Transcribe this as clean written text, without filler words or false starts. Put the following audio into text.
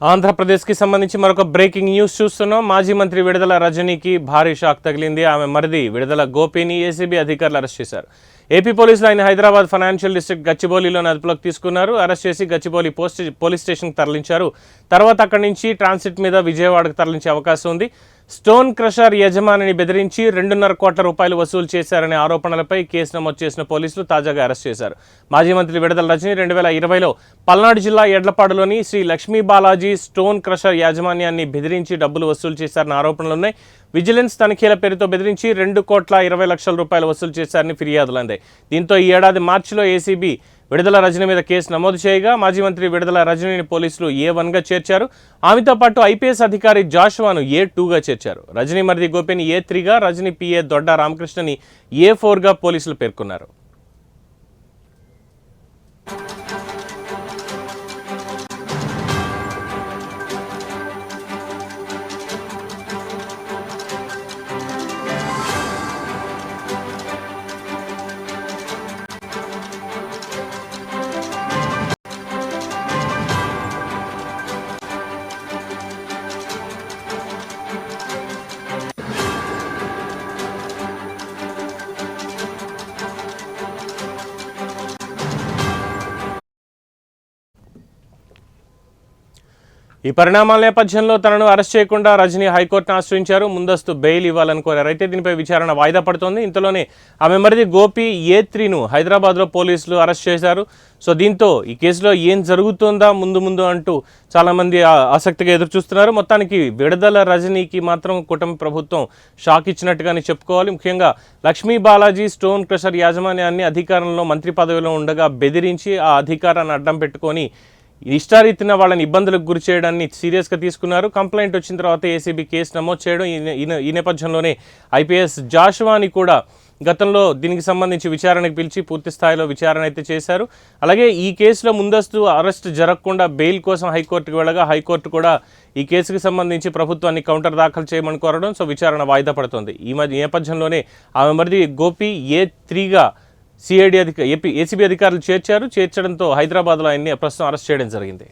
ఆంధ్రప్రదేశ్కి సంబంధించి మరొక బ్రేకింగ్ న్యూస్ చూస్తున్నాం. మాజీ మంత్రి విడుదల రజనీకి భారీ షాక్ తగిలింది. ఆమె మరిది విడుదల గోపిని ఏసీబీ అధికారులు అరెస్ట్ చేశారు. ఏపీ పోలీసులు ఆయన హైదరాబాద్ ఫైనాన్షియల్ డిస్ట్రిక్ట్ గచ్చిబౌలిలోని అదుపులోకి తీసుకున్నారు. అరెస్ట్ చేసి గచ్చిబౌలి పోలీస్ స్టేషన్కి తరలించారు. తర్వాత అక్కడి నుంచి ట్రాన్సిట్ మీద విజయవాడకు తరలించే అవకాశం ఉంది. స్టోన్ క్రషర్ యజమానిని బెదిరించి 2.5 కోట్ల రూపాయలు వసూలు చేశారనే ఆరోపణలపై కేసు నమోదు చేసిన పోలీసులు తాజాగా అరెస్ట్ చేశారు. మాజీ మంత్రి విడుదల రజనీ 2020లో పల్నాడు జిల్లా ఎడ్లపాడులోని శ్రీ లక్ష్మీ బాలాజీ స్టోన్ క్రషర్ యాజమాన్యాన్ని బెదిరించి డబ్బులు వసూలు చేశారన్న ఆరోపణలున్నాయి. విజిలెన్స్ తనిఖీల పేరుతో బెదిరించి 2,20,00,000 రూపాయలు వసూలు చేశారని ఫిర్యాదులు అందాయి. దీంతో ఈ ఏడాది మార్చిలో ఏసీబీ విడుదల రజనీ మీద కేసు నమోదు చేయగా మాజీ మంత్రి విడుదల రజనీని పోలీసులు A1గా చేర్చారు. ఆమెతో పాటు ఐపీఎస్ అధికారి జాషువాను A2గా చేర్చారు. రజనీ మరిది గోపిని A3గా, రజనీ PA దొడ్డ రామకృష్ణని A4గా పోలీసులు పేర్కొన్నారు. ఈ పరిణామాల నేపథ్యంలో తనను అరెస్ట్ చేయకుండా రజనీ హైకోర్టును ఆశ్రయించారు. ముందస్తు బెయిల్ ఇవ్వాలని కోరారు. అయితే దీనిపై విచారణ వాయిదా పడుతోంది. ఇంతలోనే ఆమె మరిది గోపి A3ను హైదరాబాద్లో పోలీసులు అరెస్ట్ చేశారు. సో దీంతో ఈ కేసులో ఏం జరుగుతుందా ముందు అంటూ చాలామంది ఆసక్తిగా ఎదురు చూస్తున్నారు. మొత్తానికి విడుదల రజనీకి మాత్రం కూటమి ప్రభుత్వం షాక్ ఇచ్చినట్టుగానే చెప్పుకోవాలి. ముఖ్యంగా లక్ష్మీ బాలాజీ స్టోన్ క్రషర్ యాజమాన్యాన్ని అధికారంలో మంత్రి పదవిలో ఉండగా బెదిరించి ఆ అధికారాన్ని అడ్డం పెట్టుకొని ఇష్టారీతిన వాళ్ళని ఇబ్బందులకు గురి చేయడాన్ని సీరియస్గా తీసుకున్నారు. కంప్లైంట్ వచ్చిన తర్వాత ఏసీబీ కేసు నమోదు చేయడం, ఈ నేపథ్యంలోనే ఐపీఎస్ జాషువాని కూడా గతంలో దీనికి సంబంధించి విచారణకు పిలిచి పూర్తి స్థాయిలో విచారణ అయితే చేశారు. అలాగే ఈ కేసులో ముందస్తు అరెస్ట్ జరగకుండా బెయిల్ కోసం హైకోర్టుకు వెళ్ళగా హైకోర్టు కూడా ఈ కేసుకు సంబంధించి ప్రభుత్వాన్ని కౌంటర్ దాఖలు చేయమని కోరడం, సో విచారణ వాయిదా పడుతుంది. ఈ నేపథ్యంలోనే ఆమె మరిది గోపి A3గా ఏసీబీ అధికారులు చేర్చడంతో హైదరాబాద్లో ఆయన్ని ప్రస్తుతం అరెస్ట్ చేయడం జరిగింది.